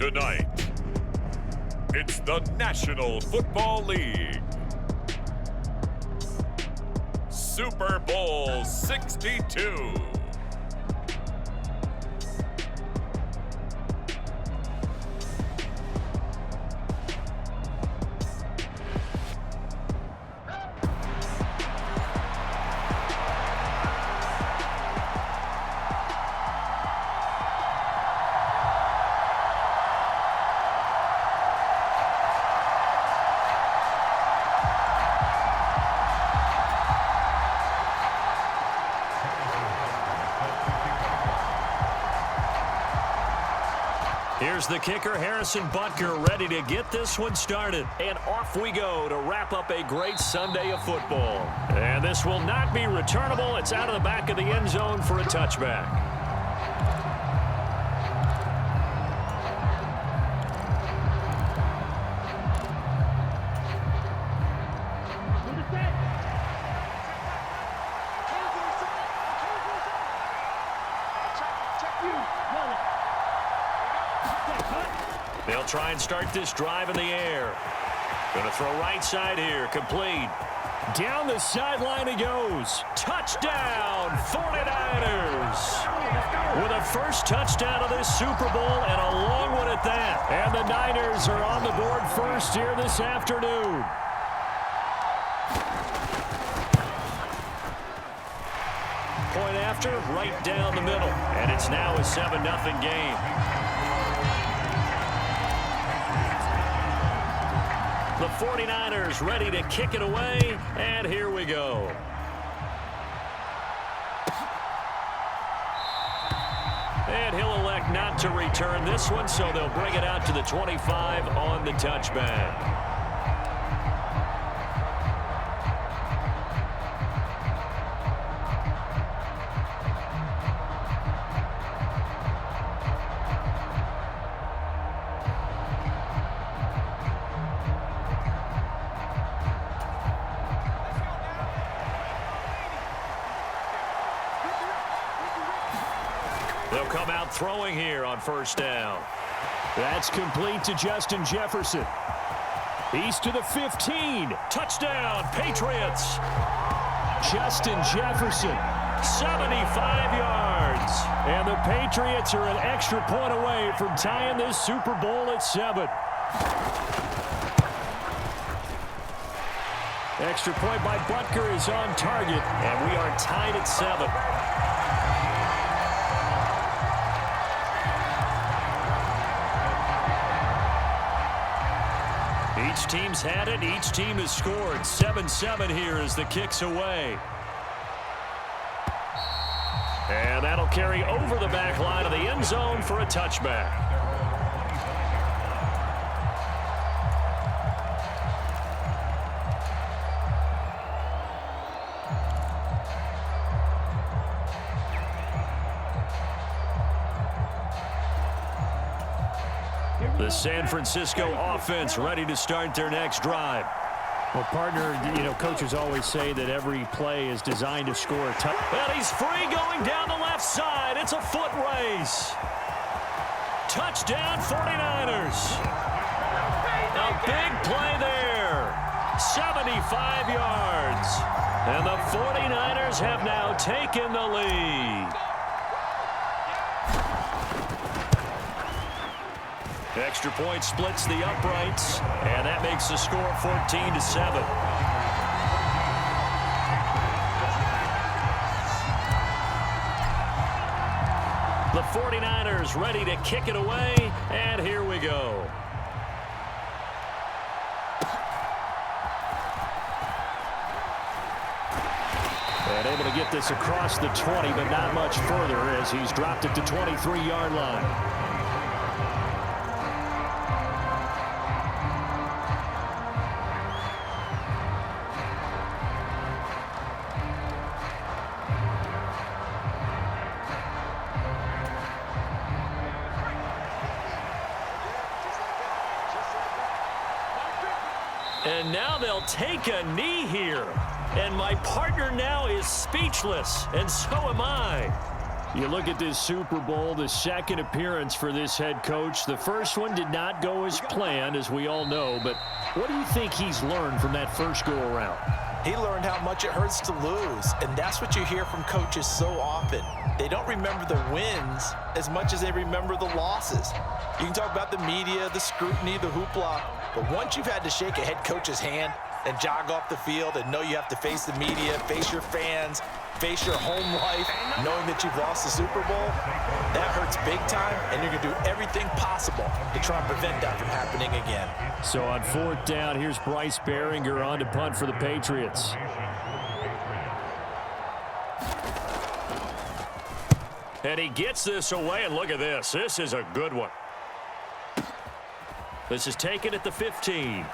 Tonight, it's the National Football League. Super Bowl 62. Here's the kicker, Harrison Butker, ready to get this one started. And off we go to wrap up a great Sunday of football. And this will not be returnable. It's out of the back of the end zone for a touchback. They'll try and start this drive in the air. Going to throw right side here. Complete. Down the sideline he goes. Touchdown, 49ers. With a first touchdown of this Super Bowl and a long one at that. And the Niners are on the board first here this afternoon. Point after, right down the middle. And it's now a 7-0 game. The 49ers ready to kick it away, and here we go. And he'll elect not to return this one, so they'll bring it out to the 25 on the touchback. They'll come out throwing here on first down. That's complete to Justin Jefferson. He's to the 15. Touchdown, Patriots. Justin Jefferson, 75 yards. And the Patriots are an extra point away from tying this Super Bowl at 7. Extra point by Butker is on target, and we are tied at 7. Each team's had it. Each team has scored. 7-7 here as the kick's away. And that'll carry over the back line of the end zone for a touchback. The San Francisco offense ready to start their next drive. Well, partner, coaches always say that every play is designed to score a touchdown. Well, he's free going down the left side. It's a foot race. Touchdown, 49ers. A big play there. 75 yards. And the 49ers have now taken the lead. Extra point splits the uprights, and that makes the score 14-7. The 49ers ready to kick it away, and here we go. And able to get this across the 20, but not much further as he's dropped it to 23-yard line. And now they'll take a knee here. And my partner now is speechless, and so am I. You look at this Super Bowl, the second appearance for this head coach. The first one did not go as planned, as we all know. But what do you think he's learned from that first go-around? He learned how much it hurts to lose, and that's what you hear from coaches so often. They don't remember the wins as much as they remember the losses. You can talk about the media, the scrutiny, the hoopla, but once you've had to shake a head coach's hand and jog off the field and know you have to face the media, face your fans, face your home life, knowing that you've lost the Super Bowl, that hurts big time, and you're going to do everything possible to try and prevent that from happening again. So on fourth down, here's Bryce Behringer on to punt for the Patriots. And he gets this away, and look at this. This is a good one. This is taken at the 15.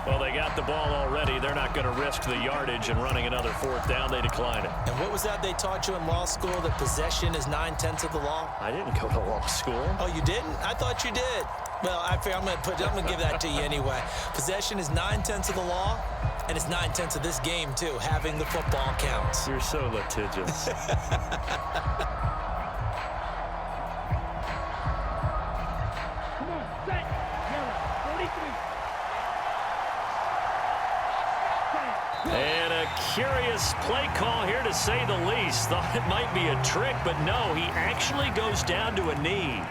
Well, they got the ball already. They're not going to risk the yardage and running another fourth down. They decline it. And what was that they taught you in law school, that possession is 9/10 of the law? I didn't go to law school. Oh, you didn't? I thought you did. Well, I'm going to give that to you anyway. Possession is 9/10 of the law, and it's 9/10 of this game, too. Having the football counts. You're so litigious. And a curious play call here, to say the least. Thought it might be a trick, but no, he actually goes down to a knee.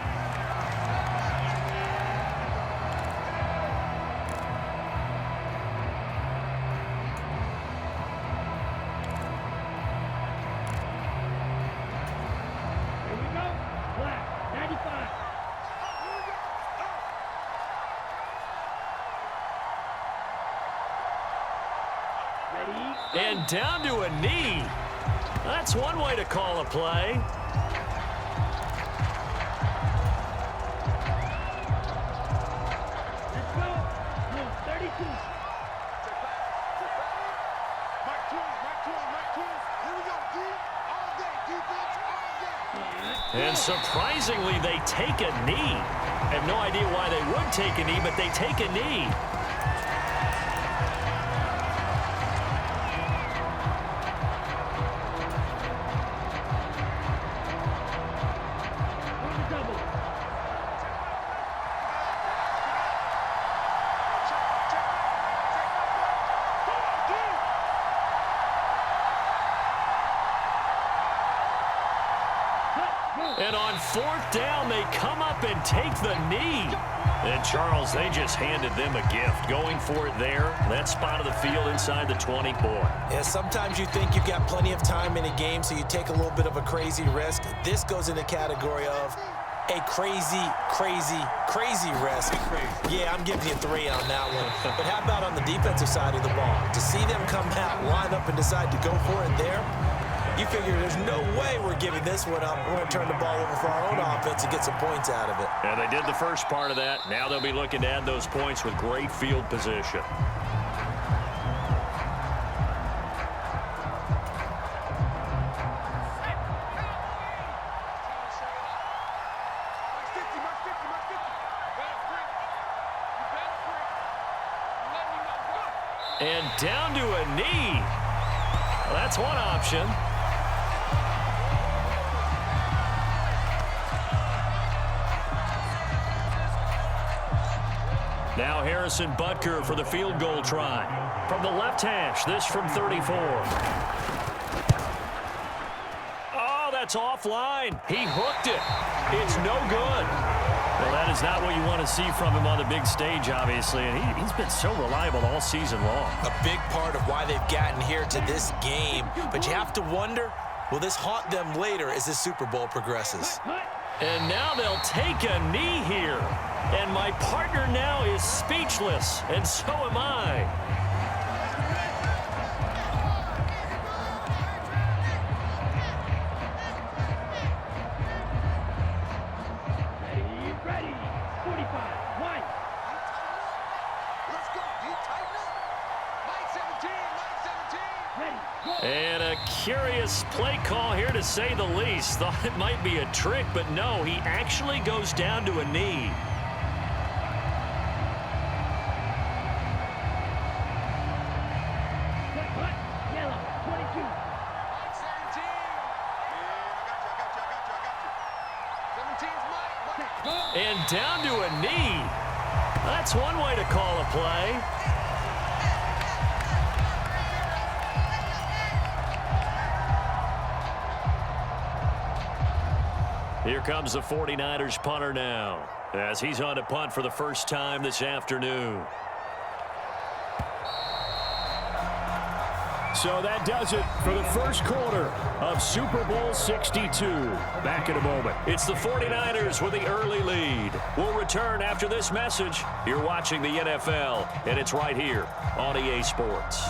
And down to a knee. That's one way to call a play. And surprisingly, they take a knee. I have no idea why they would take a knee, but they take a knee. And on fourth down, they come up and take the knee. And Charles, they just handed them a gift. Going for it there, that spot of the field inside the 20. Boy. Yeah, sometimes you think you've got plenty of time in a game, so you take a little bit of a crazy risk. This goes in the category of a crazy risk. Yeah, I'm giving you 3 on that one. But how about on the defensive side of the ball? To see them come out, line up, and decide to go for it there, you figure there's no way we're giving this one up. We're going to turn the ball over for our own offense and get some points out of it. And they did the first part of that. Now they'll be looking to add those points with great field position. And down to a knee. Well, that's one option. Now Harrison Butker for the field goal try. From the left hash, this from 34. Oh, that's offline. He hooked it. It's no good. Well, that is not what you want to see from him on the big stage, obviously. And he's been so reliable all season long. A big part of why they've gotten here to this game. But you have to wonder, will this haunt them later as this Super Bowl progresses? And now they'll take a knee here. And my partner now is speechless, and so am I. Ready, 45, 1. Let's go, you tighten up. Line 17, line 17. And a curious play call here, to say the least. Thought it might be a trick, but no, he actually goes down to a knee. Yellow, 22. And down to a knee. That's one way to call a play. Here comes the 49ers punter now, as he's on to punt for the first time this afternoon. So that does it for the first quarter of Super Bowl 62. Back in a moment. It's the 49ers with the early lead. We'll return after this message. You're watching the NFL, and it's right here on EA Sports.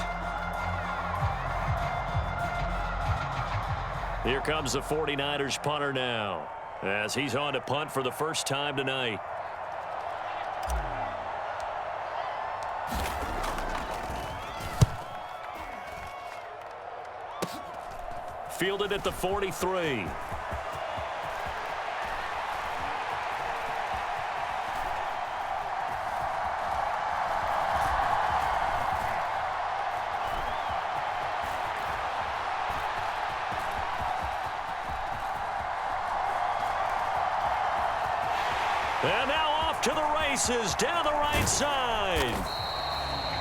Here comes the 49ers punter now, as he's on to punt for the first time tonight. Fielded at the 43. And now off to the races, down the right side.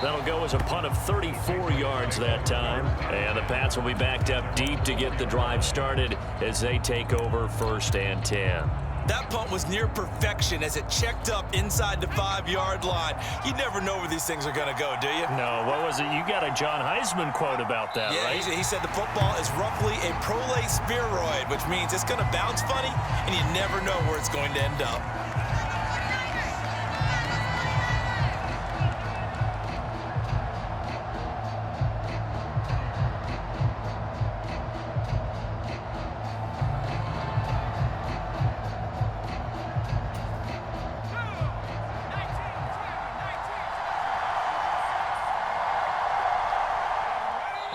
That'll go as a punt of 34 yards that time. And the Pats will be backed up deep to get the drive started as they take over 1st and 10. That punt was near perfection as it checked up inside the 5-yard line. You never know where these things are going to go, do you? No, what was it? You got a John Heisman quote about that, yeah, right? He said the football is roughly a prolate spheroid, which means it's going to bounce funny, and you never know where it's going to end up.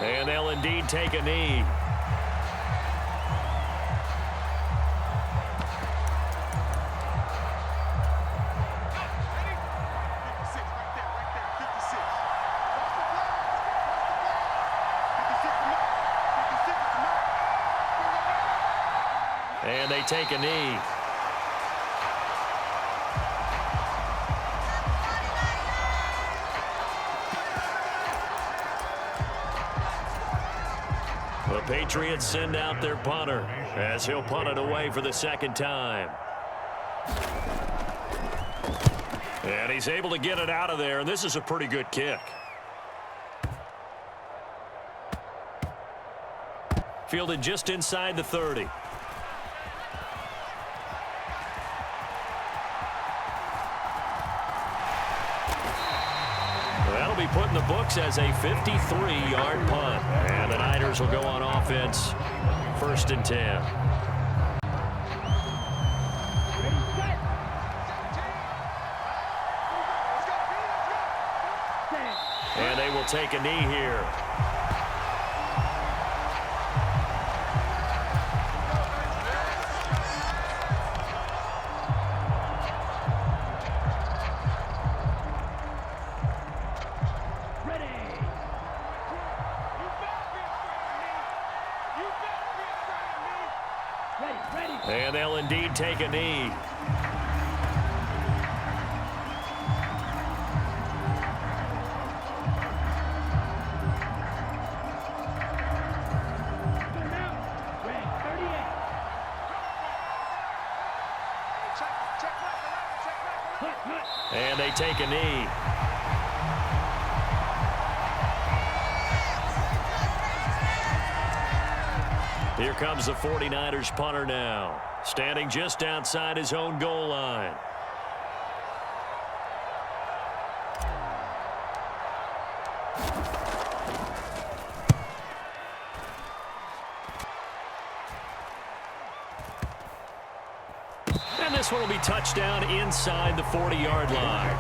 And they'll indeed take a knee. And they take a knee. The Patriots send out their punter as he'll punt it away for the second time. And he's able to get it out of there, and this is a pretty good kick. Fielded just inside the 30. That'll be put in the books as a 53-yard punt. And the Niners will go on offense, 1st and 10. And they will take a knee here. And they'll indeed take a knee. And they take a knee. Here comes the 49ers punter now, standing just outside his own goal line. And this one will be touchdown inside the 40-yard line.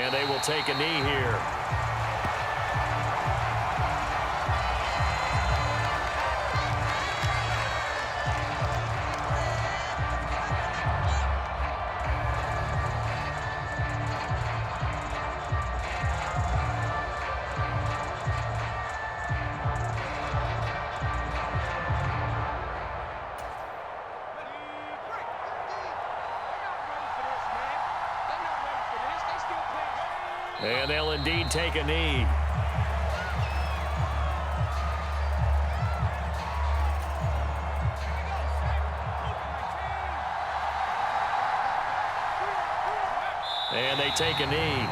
And they will take a knee here. And they'll indeed take a knee. And they take a knee.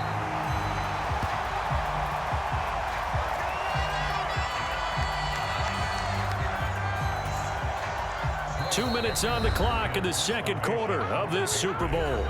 Two minutes on the clock in the second quarter of this Super Bowl.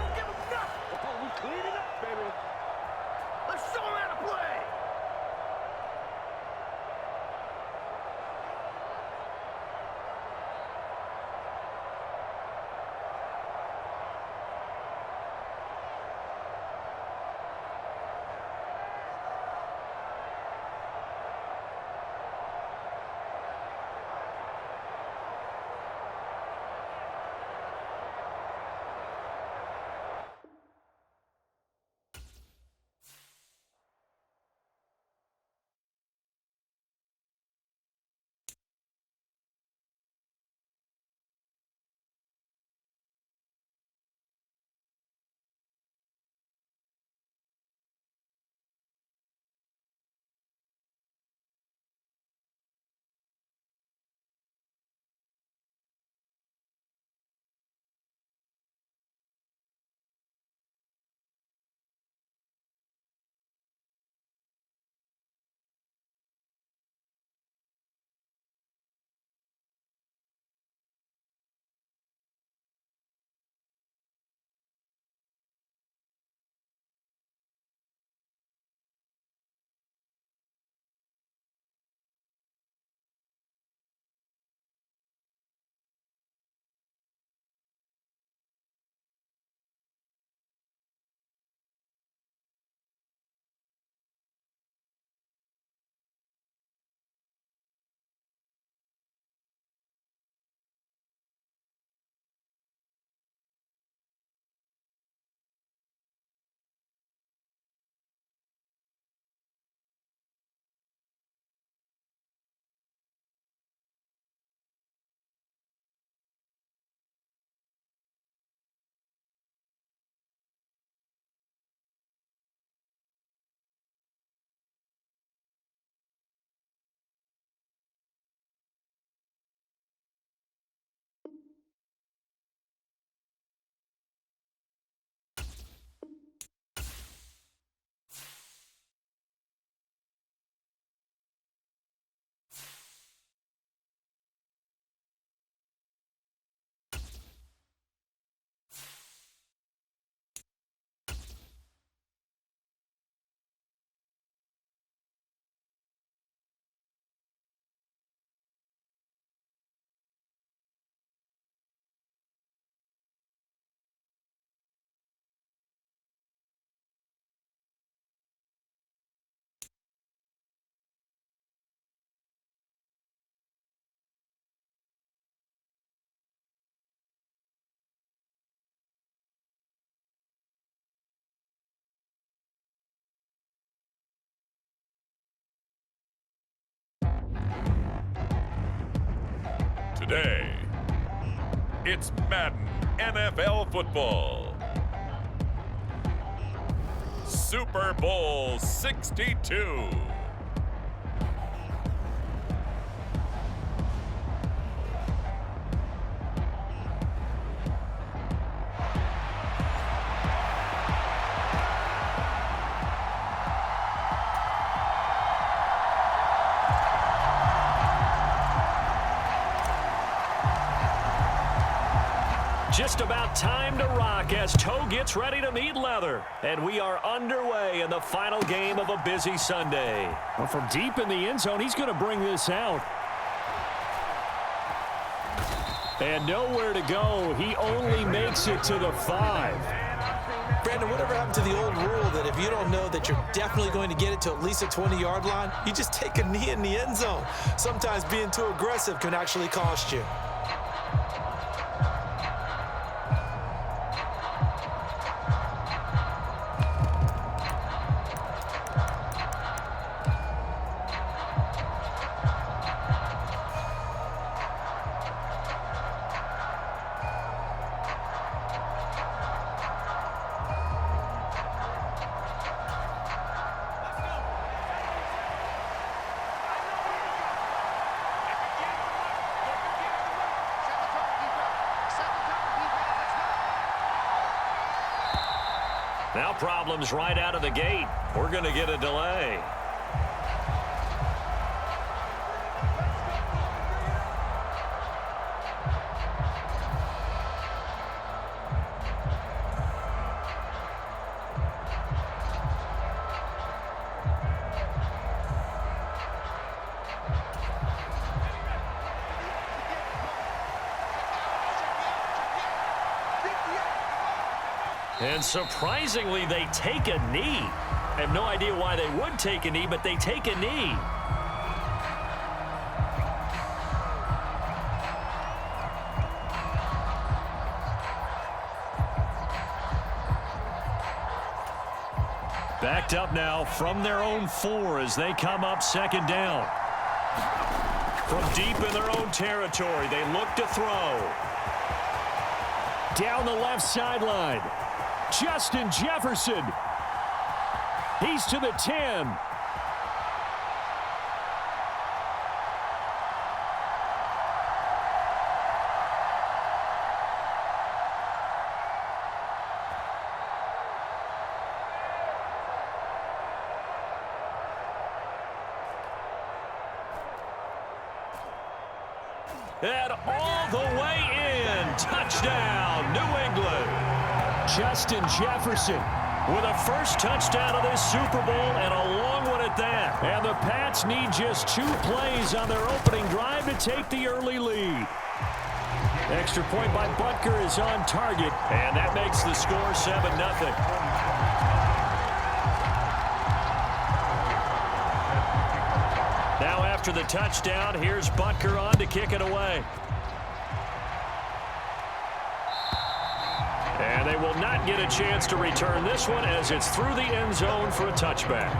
Today, it's Madden NFL football. Super Bowl 62. Just about time to rock as toe gets ready to meet leather. And we are underway in the final game of a busy Sunday. Well, from deep in the end zone, he's going to bring this out. And nowhere to go. He only makes it to the 5. Brandon, whatever happened to the old rule that if you don't know that you're definitely going to get it to at least a 20-yard line, you just take a knee in the end zone. Sometimes being too aggressive can actually cost you. Now problems right out of the gate. We're going to get a delay. And surprisingly, they take a knee. I have no idea why they would take a knee, but they take a knee. Backed up now from their own 4 as they come up second down. From deep in their own territory, they look to throw. Down the left sideline. Justin Jefferson. He's to the 10. And all the way in. Touchdown, New England. Justin Jefferson with a first touchdown of this Super Bowl, and a long one at that. And the Pats need just 2 plays on their opening drive to take the early lead. Extra point by Butker is on target, and that makes the score 7-0. Now after the touchdown, here's Butker on to kick it away. And they will not get a chance to return this one as it's through the end zone for a touchback.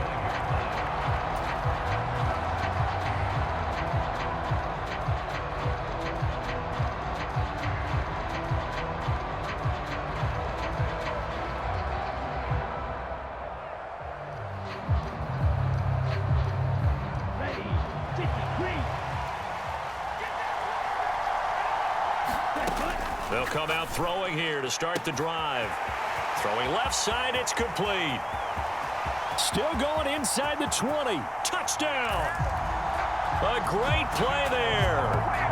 They'll come out throwing here to start the drive. Throwing left side, it's complete. Still going inside the 20. Touchdown! A great play there.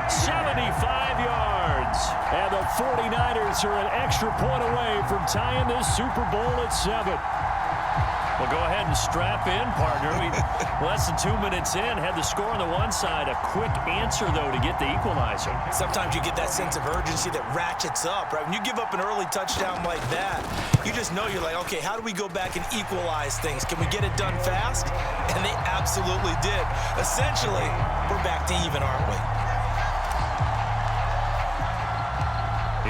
75 yards. And the 49ers are an extra point away from tying this Super Bowl at 7. Well, go ahead and strap in, partner. Less than 2 minutes in, had the score on the one side. A quick answer, though, to get the equalizer. Sometimes you get that sense of urgency that ratchets up, right? When you give up an early touchdown like that, you just know you're like, okay, how do we go back and equalize things? Can we get it done fast? And they absolutely did. Essentially, we're back to even, aren't we?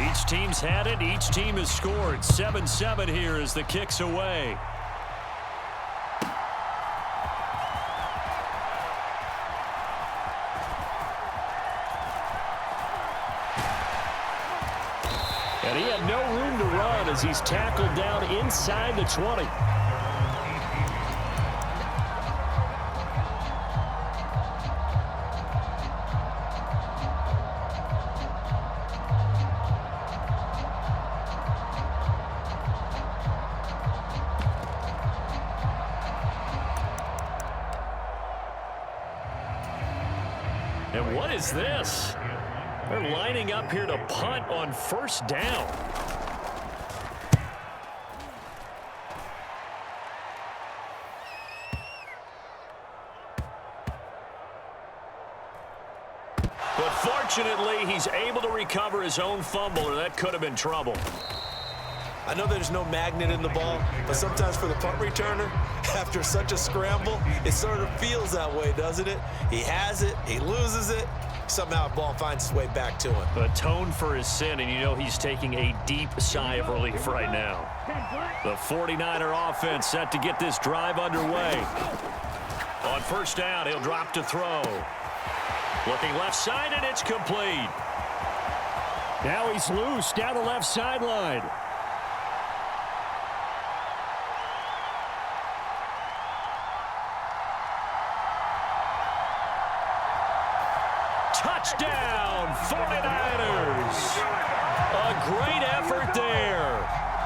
Each team's had it. Each team has scored. 7-7 here as the kick's away. And he had no room to run as he's tackled down inside the 20. And what is this? They're lining up here to punt on first down. But fortunately, he's able to recover his own fumble, or that could have been trouble. I know there's no magnet in the ball, but sometimes for the punt returner, after such a scramble, it sort of feels that way, doesn't it? He has it, he loses it, somehow the ball finds its way back to him. Atone for his sin, and you know he's taking a deep sigh of relief right now. The 49er offense set to get this drive underway. On first down, he'll drop to throw. Looking left side, and it's complete. Now he's loose down the left sideline. Touchdown, 49ers. A great effort there.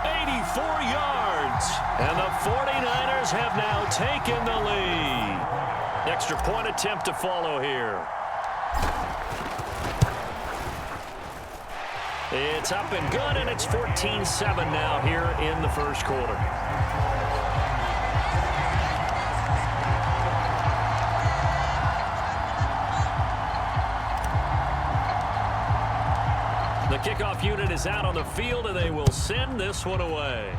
84 yards. And the 49ers have now taken the lead. Extra point attempt to follow here. It's up and good, and it's 14-7 now here in the first quarter. The kickoff unit is out on the field, and they will send this one away.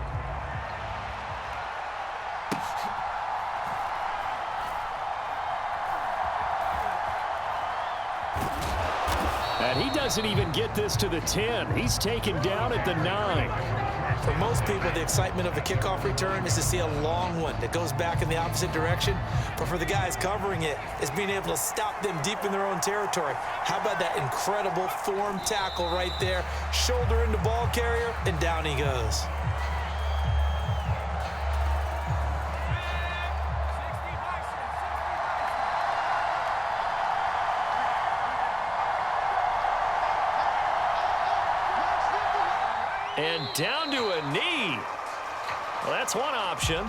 And he doesn't even get this to the 10. He's taken down at the 9. For most people, the excitement of the kickoff return is to see a long one that goes back in the opposite direction. But for the guys covering it, it's being able to stop them deep in their own territory. How about that incredible form tackle right there? Shoulder into ball carrier, and down he goes. And down to a knee. Well, that's one option.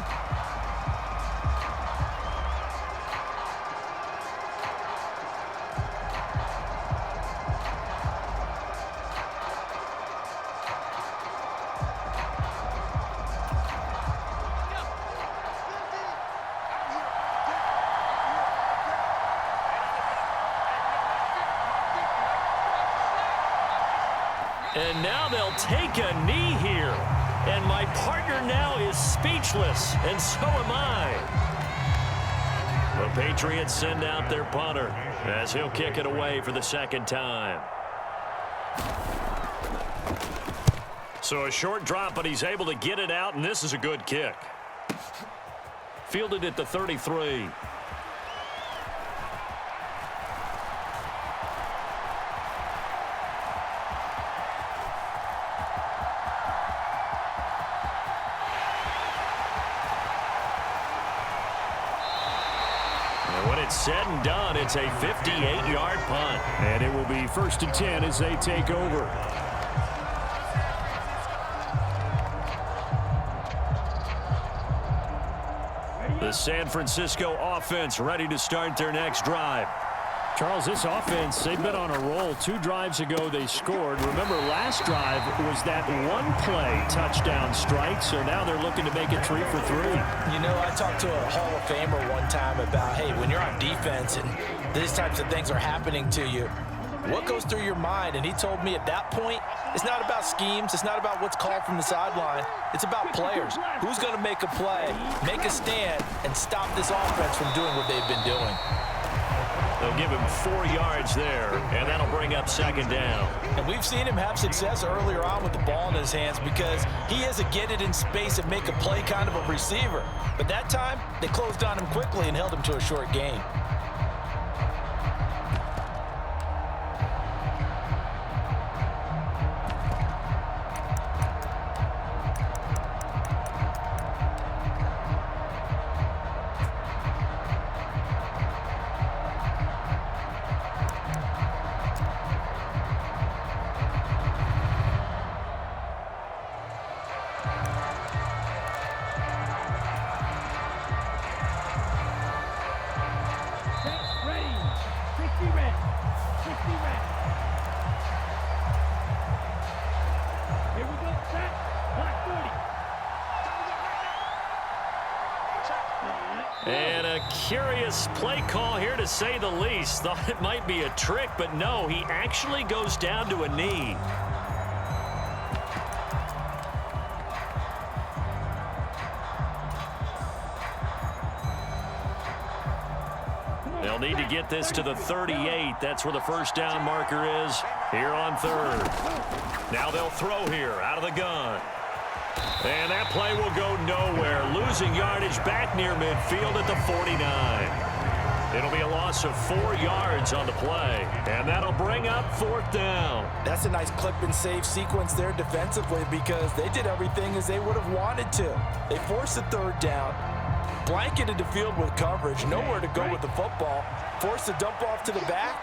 And now they'll take a knee here. And my partner now is speechless, and so am I. The Patriots send out their punter as he'll kick it away for the second time. So a short drop, but he's able to get it out, and this is a good kick. Fielded at the 33. When it's said and done, it's a 58-yard punt. And it will be 1st and 10 as they take over. The San Francisco offense ready to start their next drive. Charles, this offense, they've been on a roll. 2 drives ago they scored. Remember, last drive was that one-play touchdown strike, so now they're looking to make it 3 for 3. You know, I talked to a Hall of Famer one time about, hey, when you're on defense and these types of things are happening to you, what goes through your mind? And he told me at that point, it's not about schemes. It's not about what's called from the sideline. It's about players. Who's going to make a play, make a stand, and stop this offense from doing what they've been doing. They'll give him 4 yards there, and that'll bring up second down. And we've seen him have success earlier on with the ball in his hands because he is a get it in space and make a play kind of a receiver. But that time, they closed on him quickly and held him to a short gain. And a curious play call here, to say the least. Thought it might be a trick, but no, he actually goes down to a knee. get this to the 38. That's where the first down marker is here on third. Now they'll throw here out of the gun. And that play will go nowhere. Losing yardage back near midfield at the 49. It'll be a loss of 4 yards on the play. And that'll bring up fourth down. That's a nice clip and save sequence there defensively because they did everything as they would have wanted to. They forced the third down, blanketed the field with coverage, nowhere to go with the football, forced the dump off to the back,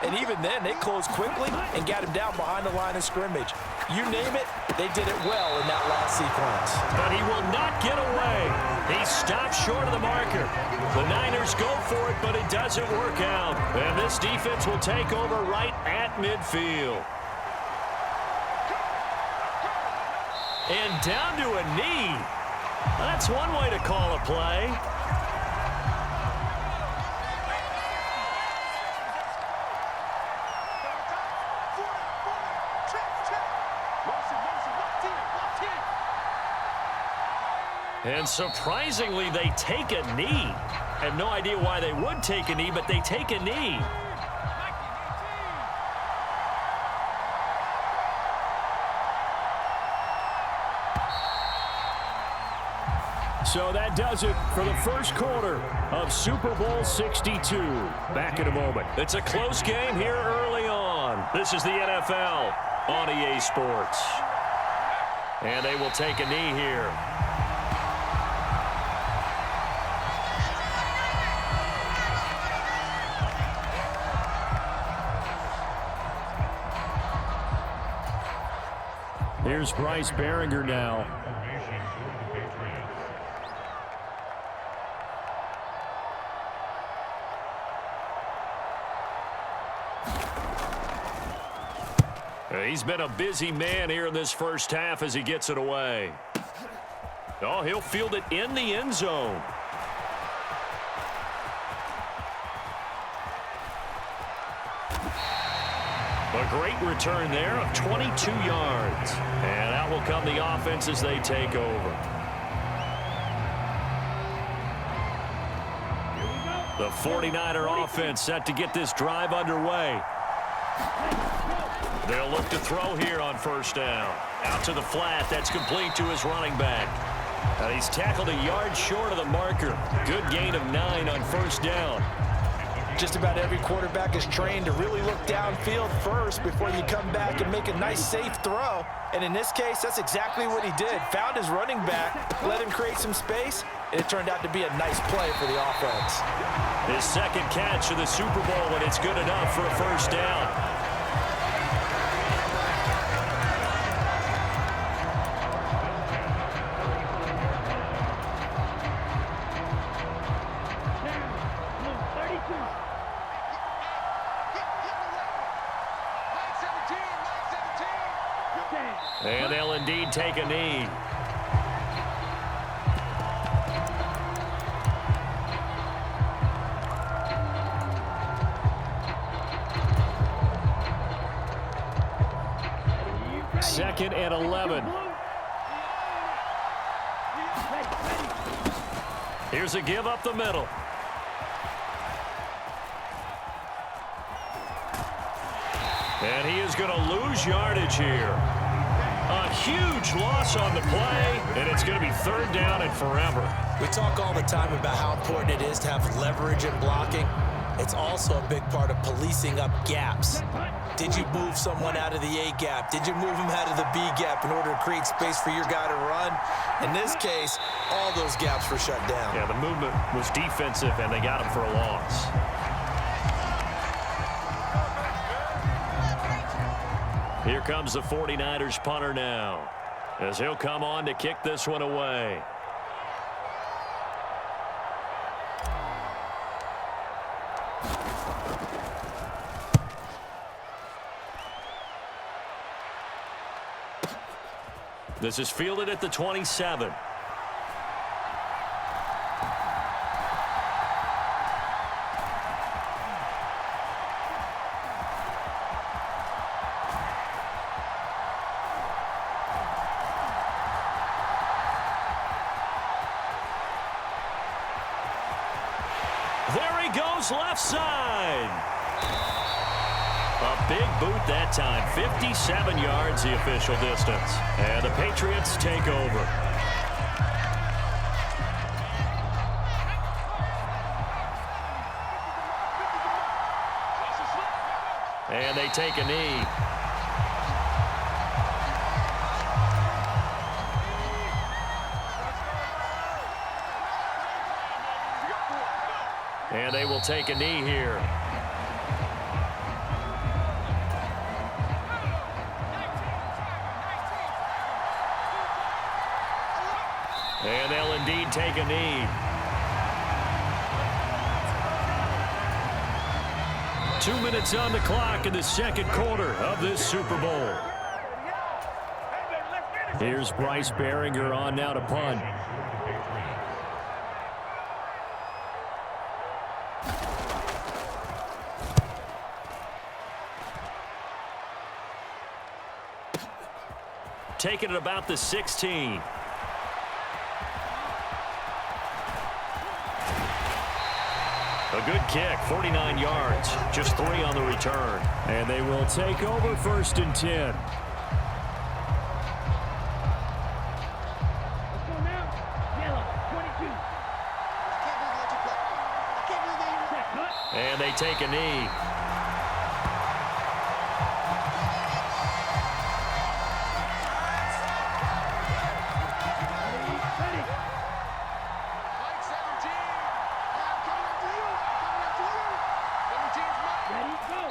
and even then they closed quickly and got him down behind the line of scrimmage. You name it, they did it well in that last sequence. But he will not get away. He stops short of the marker. The Niners go for it, but it doesn't work out. And this defense will take over right at midfield. And down to a knee. That's one way to call a play. And surprisingly, they take a knee. I have no idea why they would take a knee, but they take a knee. So that does it for the first quarter of Super Bowl 62. Back in a moment. It's a close game here early on. This is the NFL on EA Sports. And they will take a knee here. Here's Bryce Behringer now. He's been a busy man here in this first half as he gets it away. Oh, he'll field it in the end zone. A great return there of 22 yards. And out will come the offense as they take over. The 49er offense set to get this drive underway. They'll look to throw here on first down. Out to the flat. That's complete to his running back. And he's tackled a yard short of the marker. Good gain of 9 on first down. Just about every quarterback is trained to really look downfield first before you come back and make a nice, safe throw. And in this case, that's exactly what he did. Found his running back, let him create some space, and it turned out to be a nice play for the offense. His second catch of the Super Bowl, and it's good enough for a first down. And they'll indeed take a knee. Second and 11. Here's a give up the middle. And he is going to lose yardage here. A huge loss on the play, and it's going to be third down and forever. We talk all the time about how important it is to have leverage in blocking. It's also a big part of policing up gaps. Did you move someone out of the A gap? Did you move him out of the B gap in order to create space for your guy to run? In this case, all those gaps were shut down. Yeah, the movement was defensive, and they got him for a loss. Here comes the 49ers punter now, as he'll come on to kick this one away. This is fielded at the 27. There he he goes left side. A big boot that time. 57 yards the official distance. And the Patriots take over. And they take a knee. And they will take a knee here. And they'll indeed take a knee. 2 minutes on the clock in the second quarter of this Super Bowl. Here's Bryce Behringer on now to punt. Taking it about the 16. A good kick, 49 yards, just 3 on the return. And they will take over 1st and 10. Let's go now. Yellow, 22. Check, cut. And they take a knee.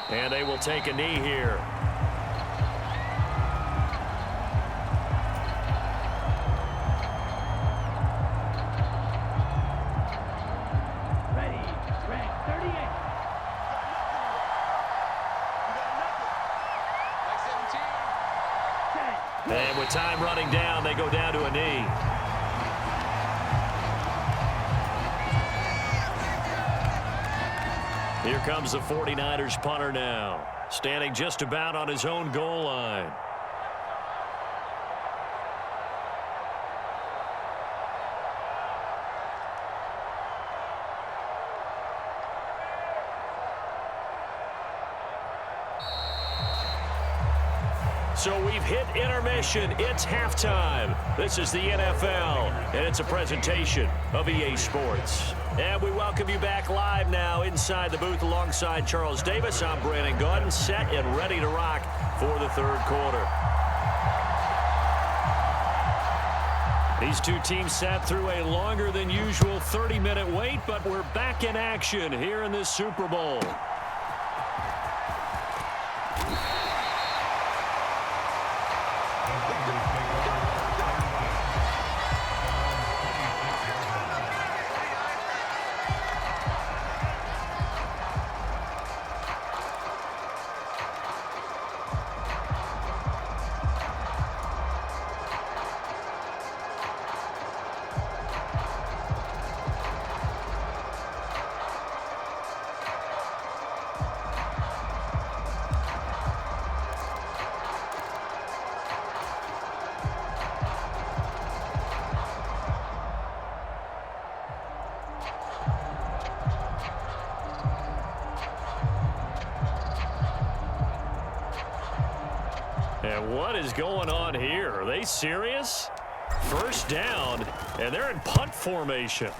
And they will take a knee here. Ready, red, 38. And with time running down, they go down to a knee. Here comes the 49ers punter now, standing just about on his own goal line. So we've hit intermission. It's halftime. This is the NFL, and it's a presentation of EA Sports. And we welcome you back live now inside the booth alongside Charles Davis. I'm Brandon Gaudin, set and ready to rock for the third quarter. These two teams sat through a longer than usual 30-minute wait, but we're back in action here in this Super Bowl. And what is going on here? Are they serious? First down, and they're in punt formation.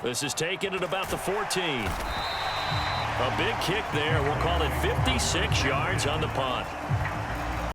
This is taken at about the 14. A big kick there. We'll call it 56 yards on the punt.